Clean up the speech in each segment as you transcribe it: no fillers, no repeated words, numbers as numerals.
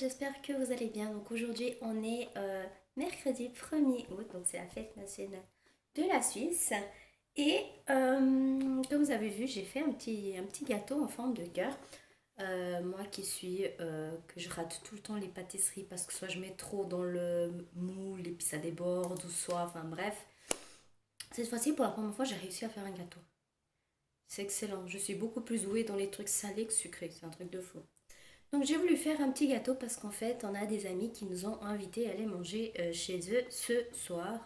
j'espère que vous allez bien. Donc aujourd'hui on est mercredi 1er août, donc c'est la fête nationale de la Suisse. Et comme vous avez vu, j'ai fait un petit gâteau en forme de cœur. Moi qui suis, que je rate tout le temps les pâtisseries parce que soit je mets trop dans le moule et puis ça déborde ou soit, enfin bref. Cette fois-ci pour la première fois j'ai réussi à faire un gâteau. C'est excellent, je suis beaucoup plus douée dans les trucs salés que sucrés, c'est un truc de fou. Donc j'ai voulu faire un petit gâteau parce qu'en fait on a des amis qui nous ont invités à aller manger chez eux ce soir.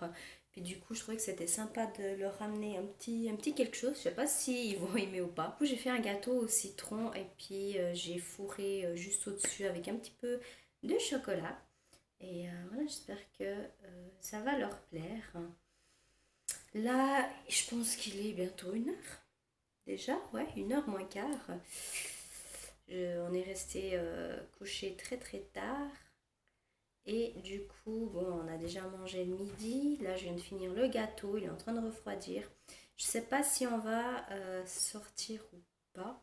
Puis du coup je trouvais que c'était sympa de leur ramener un petit quelque chose. Je sais pas s'ils vont aimer ou pas. Du coup j'ai fait un gâteau au citron et puis j'ai fourré juste au-dessus avec un petit peu de chocolat. Et voilà, j'espère que ça va leur plaire. Là je pense qu'il est bientôt 1 heure. Déjà, ouais, 1 heure moins quart. On est resté couché très très tard. Et du coup, bon, on a déjà mangé le midi. Là, je viens de finir le gâteau. Il est en train de refroidir. Je sais pas si on va sortir ou pas.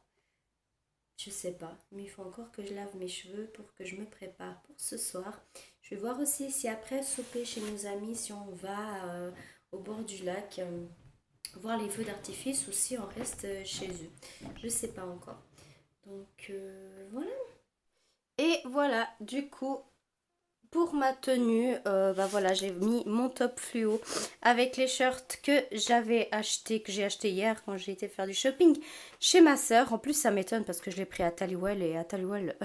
Je sais pas. Mais il faut encore que je lave mes cheveux pour que je me prépare pour ce soir. Je vais voir aussi si après souper chez nos amis, si on va au bord du lac voir les feux d'artifice ou si on reste chez eux. Je sais pas encore. Donc voilà. Et voilà, du coup, pour ma tenue, bah voilà, j'ai mis mon top fluo avec les shirts que j'avais acheté, que j'ai acheté hier quand j'ai été faire du shopping chez ma soeur. En plus, ça m'étonne parce que je l'ai pris à Taliwell et à Taliwell,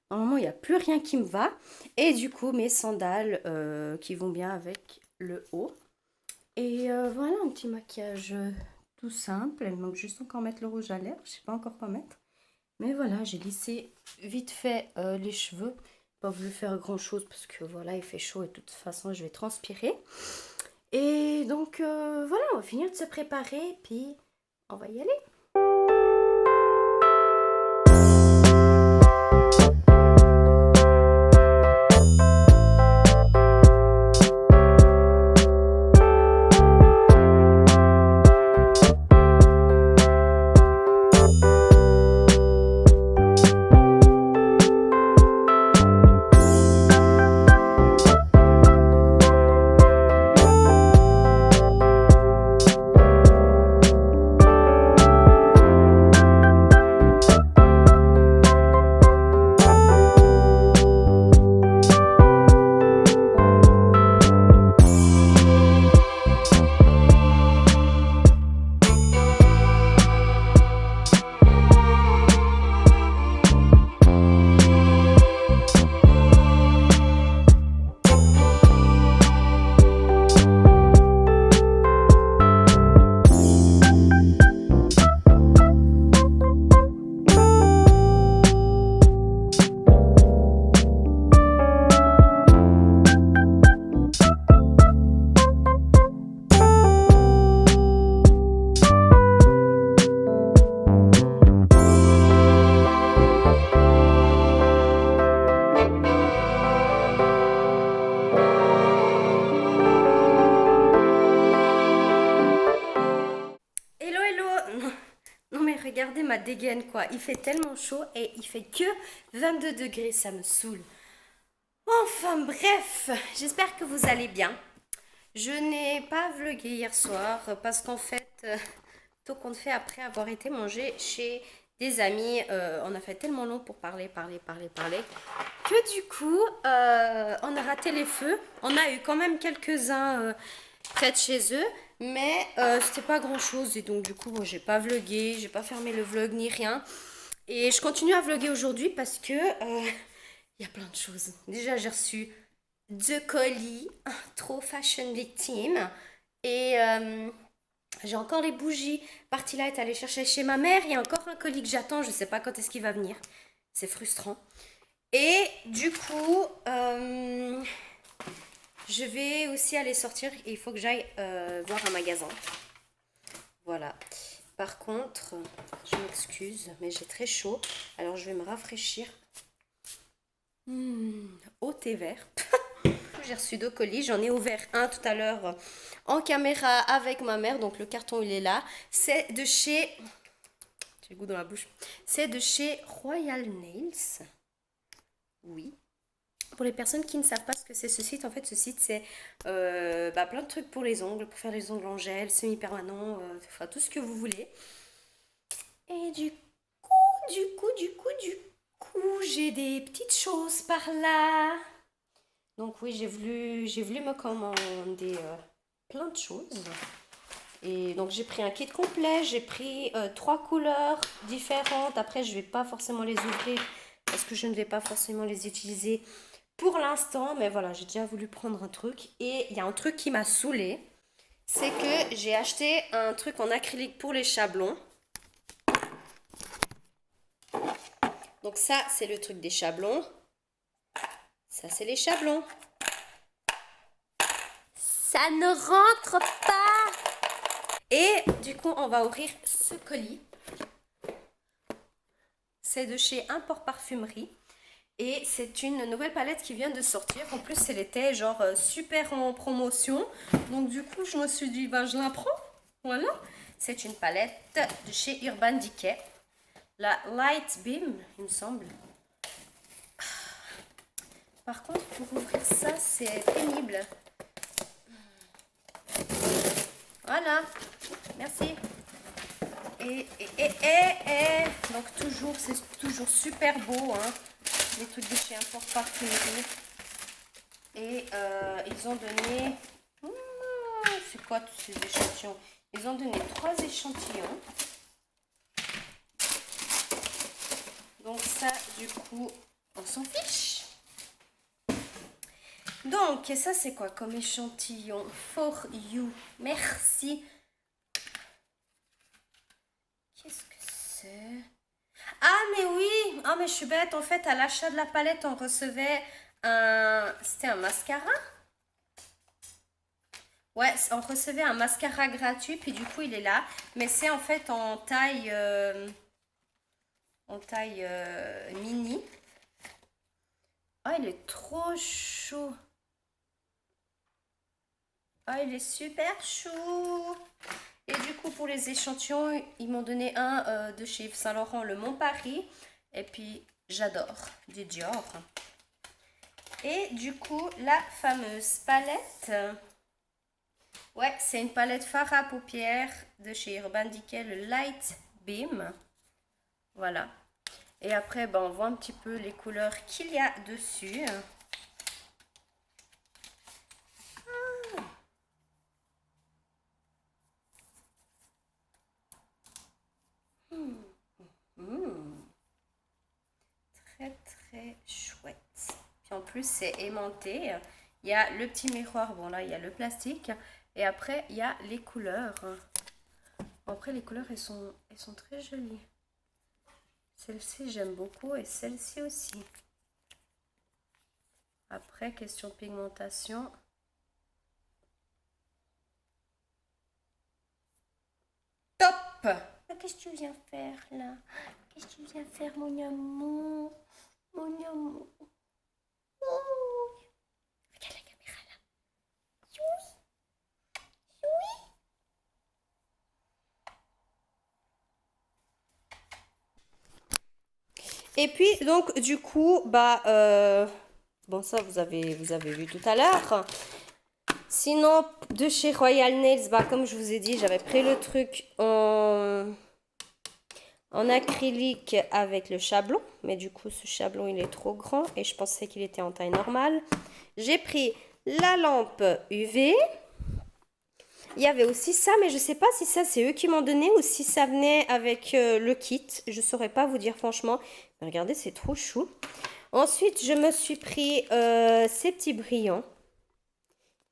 normalement, il n'y a plus rien qui me va. Et du coup, mes sandales qui vont bien avec le haut. Et voilà, un petit maquillage tout simple. Il manque juste encore mettre le rouge à lèvres. Je sais pas encore quoi mettre. Mais voilà, j'ai lissé vite fait les cheveux. Pas voulu faire grand chose parce que voilà, il fait chaud et de toute façon, je vais transpirer. Et donc voilà, on va finir de se préparer. Puis on va y aller. Hello, hello! Non, non, mais regardez ma dégaine quoi. Il fait tellement chaud et il fait que 22 degrés, ça me saoule. Enfin bref, j'espère que vous allez bien. Je n'ai pas vlogué hier soir parce qu'en fait, tout compte fait, après avoir été manger chez des amis, on a fait tellement long pour parler, que du coup, on a raté les feux. On a eu quand même quelques-uns près de chez eux, mais c'était pas grand-chose. Et donc du coup, bon, j'ai pas vlogué, j'ai pas fermé le vlog ni rien. Et je continue à vlogger aujourd'hui parce que il y a plein de choses. Déjà, j'ai reçu 2 colis, trop fashion victime. Et j'ai encore les bougies. Partie là est allée chercher chez ma mère. Il y a encore un colis que j'attends. Je sais pas quand est-ce qu'il va venir. C'est frustrant. Et du coup, je vais aussi aller sortir. Et il faut que j'aille voir un magasin. Voilà. Par contre, je m'excuse, mais j'ai très chaud. Alors, je vais me rafraîchir. Au thé vert. J'ai reçu 2 colis, j'en ai ouvert un tout à l'heure en caméra avec ma mère, donc le carton il est là. C'est de chez, j'ai le goût dans la bouche, c'est de chez Royal Nails. Oui, Pour les personnes qui ne savent pas ce que c'est ce site, en fait, ce site, c'est plein de trucs pour les ongles, pour faire les ongles en gel, semi-permanent, enfin tout ce que vous voulez. Et du coup, j'ai des petites choses par là. Donc oui, j'ai voulu me commander plein de choses. Et donc j'ai pris un kit complet, j'ai pris 3 couleurs différentes. Après, je ne vais pas forcément les ouvrir parce que je ne vais pas forcément les utiliser pour l'instant. Mais voilà, j'ai déjà voulu prendre un truc. Et il y a un truc qui m'a saoulée. C'est que j'ai acheté un truc en acrylique pour les chablons. Donc ça, c'est le truc des chablons. Ça, c'est les chablons. Ça ne rentre pas. Et du coup, on va ouvrir ce colis. C'est de chez Import Parfumerie. Et c'est une nouvelle palette qui vient de sortir. En plus, elle était genre super en promotion. Donc du coup, je me suis dit, ben je la prends. Voilà. C'est une palette de chez Urban Decay. La Light Beam, il me semble. Par contre, pour ouvrir ça, c'est pénible. Voilà. Merci. Et donc toujours, c'est toujours super beau, hein, les trucs de chez Import Parfumerie. Et ils ont donné, c'est quoi tous ces échantillons? Ils ont donné 3 échantillons. Donc ça, du coup, on s'en fiche. Donc, ça c'est quoi comme échantillon? For you. Merci. Qu'est-ce que c'est? Ah mais oui. Ah mais je suis bête. En fait, à l'achat de la palette, on recevait un... C'était un mascara? Ouais, on recevait un mascara gratuit. Puis du coup, il est là. Mais c'est en fait en taille... mini. Ah, il est trop chaud. Ah, il est super chou. Et du coup, pour les échantillons, ils m'ont donné un de chez Yves Saint Laurent, le Mont Paris. Et puis, j'adore du Dior. Et du coup, la fameuse palette. Ouais, c'est une palette fard à paupières de chez Urban Decay, le Light Beam. Voilà. Et après, ben, on voit un petit peu les couleurs qu'il y a dessus. Très très chouette. Puis en plus c'est aimanté. Il y a le petit miroir, bon là il y a le plastique. Et après il y a les couleurs. Après les couleurs elles sont très jolies. Celle-ci j'aime beaucoup et celle-ci aussi. Après question pigmentation. Top! Qu'est-ce que tu viens faire là? Qu'est-ce que tu viens faire mon amour? Mon amour. Oh. Regarde la caméra là. Oui. Oui. Et puis donc du coup bon ça vous avez vu tout à l'heure. Sinon de chez Royal Nails, comme je vous ai dit, j'avais pris le truc en acrylique avec le chablon, mais du coup ce chablon il est trop grand et je pensais qu'il était en taille normale. J'ai pris la lampe UV. Il y avait aussi ça, mais je ne sais pas si ça c'est eux qui m'ont donné ou si ça venait avec le kit. Je ne saurais pas vous dire franchement. Mais regardez, c'est trop chou. Ensuite, je me suis pris ces petits brillants.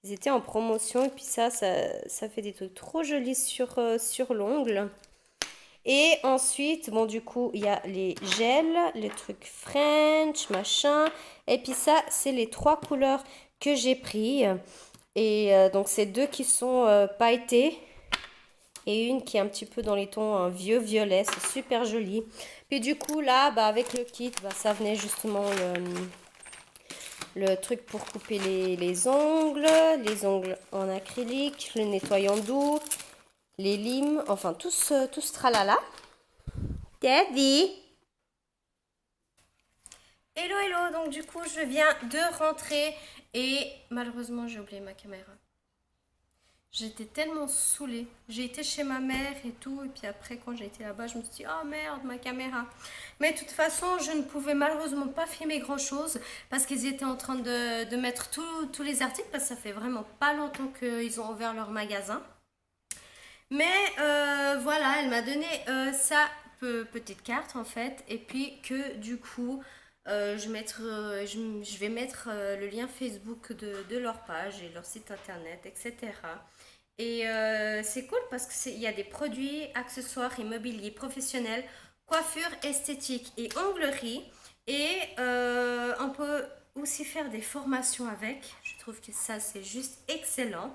Ils étaient en promotion et puis ça fait des trucs trop jolis sur l'ongle. Et ensuite, bon du coup, il y a les gels, les trucs French, machin. Et puis ça, c'est les 3 couleurs que j'ai pris. Et donc, c'est 2 qui sont pailletés et une qui est un petit peu dans les tons un vieux violet. C'est super joli. Puis du coup, là, avec le kit, ça venait justement le truc pour couper les ongles en acrylique, le nettoyant doux, les limes, enfin tout ce tralala. Daddy! Hello hello, donc du coup je viens de rentrer et malheureusement j'ai oublié ma caméra. J'étais tellement saoulée. J'ai été chez ma mère et tout, et puis après quand j'ai été là-bas je me suis dit oh merde ma caméra. Mais de toute façon je ne pouvais malheureusement pas filmer grand chose parce qu'ils étaient en train de mettre tous les articles parce que ça fait vraiment pas longtemps qu'ils ont ouvert leur magasin. Mais voilà, elle m'a donné sa petite carte en fait, et puis que du coup, je vais mettre le lien Facebook de leur page et leur site internet, etc. Et c'est cool parce qu'il y a des produits, accessoires, immobiliers, professionnels, coiffure, esthétique et onglerie. Et on peut aussi faire des formations avec. Je trouve que ça, c'est juste excellent.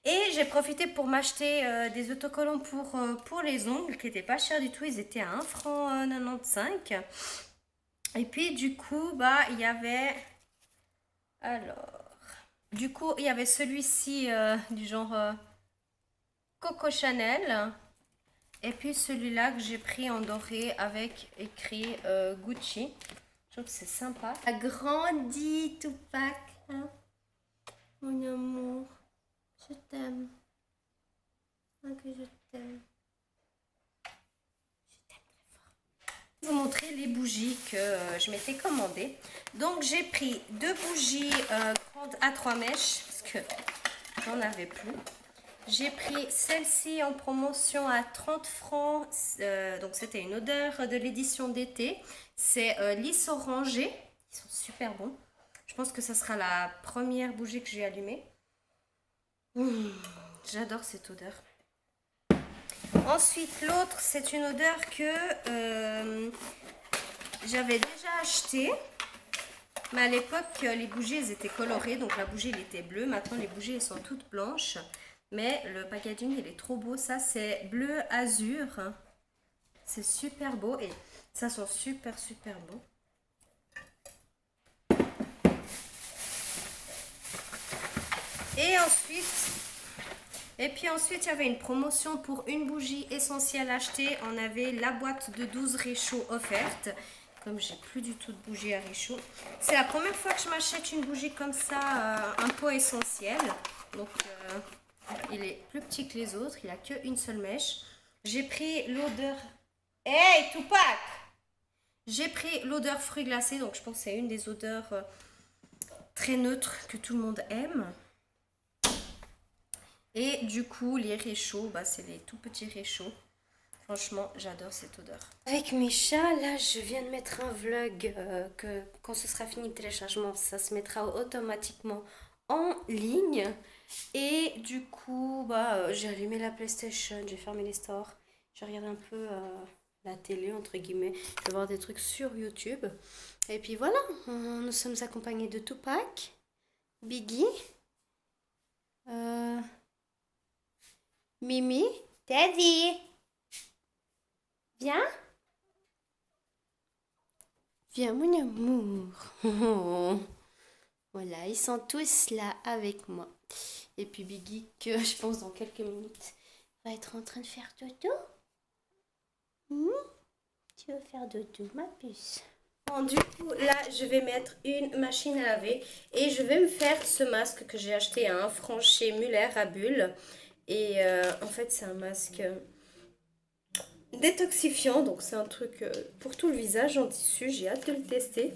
Et j'ai profité pour m'acheter des autocollants pour les ongles qui n'étaient pas chers du tout. Ils étaient à 1 franc 95. Et puis du coup, bah, il y avait... Alors... Du coup, il y avait celui-ci du genre Coco Chanel. Et puis celui-là que j'ai pris en doré avec écrit Gucci. Je trouve que c'est sympa. Agrandi Tupac. Hein? Mon amour. Je t'aime. Ah, que je t'aime. Je t'aime très fort. Je vais vous montrer les bougies que je m'étais commandées. Donc j'ai pris 2 bougies grandes à 3 mèches parce que j'en avais plus. J'ai pris celle-ci en promotion à 30 francs. Donc c'était une odeur de l'édition d'été. C'est lys orangé. Ils sont super bons. Je pense que ça sera la première bougie que j'ai allumée. J'adore cette odeur. Ensuite, l'autre, c'est une odeur que j'avais déjà achetée. Mais à l'époque, les bougies, elles étaient colorées. Donc la bougie, elle était bleue. Maintenant, les bougies, elles sont toutes blanches. Mais le packaging, il est trop beau. Ça, c'est bleu azur. C'est super beau. Et ça sent super, super bon. Et puis ensuite, il y avait une promotion pour une bougie essentielle achetée. On avait la boîte de 12 réchauds offerte. Comme j'ai plus du tout de bougie à réchaud. C'est la première fois que je m'achète une bougie comme ça, un pot essentiel. Donc, il est plus petit que les autres. Il n'a qu'une seule mèche. J'ai pris l'odeur... Hey, Tupac! J'ai pris l'odeur fruits glacés. Donc, je pense que c'est une des odeurs très neutres que tout le monde aime. Et du coup, les réchauds, bah, c'est les tout petits réchauds. Franchement, j'adore cette odeur. Avec mes chats, là, je viens de mettre un vlog que quand ce sera fini le téléchargement, ça se mettra automatiquement en ligne. Et du coup, bah, j'ai allumé la PlayStation, j'ai fermé les stores. Je regarde un peu la télé, entre guillemets. Je vais voir des trucs sur YouTube. Et puis voilà, nous sommes accompagnés de Tupac, Biggie, Mimi, Teddy. Viens. Viens, mon amour. Voilà, ils sont tous là avec moi. Et puis Biggie, que je pense dans quelques minutes, va être en train de faire dodo. Tu veux faire dodo, ma puce? Bon, du coup, là, je vais mettre une machine à laver et je vais me faire ce masque que j'ai acheté à 1 franc chez Muller à Bulle. Et en fait, c'est un masque détoxifiant, donc c'est un truc pour tout le visage en tissu. J'ai hâte de le tester.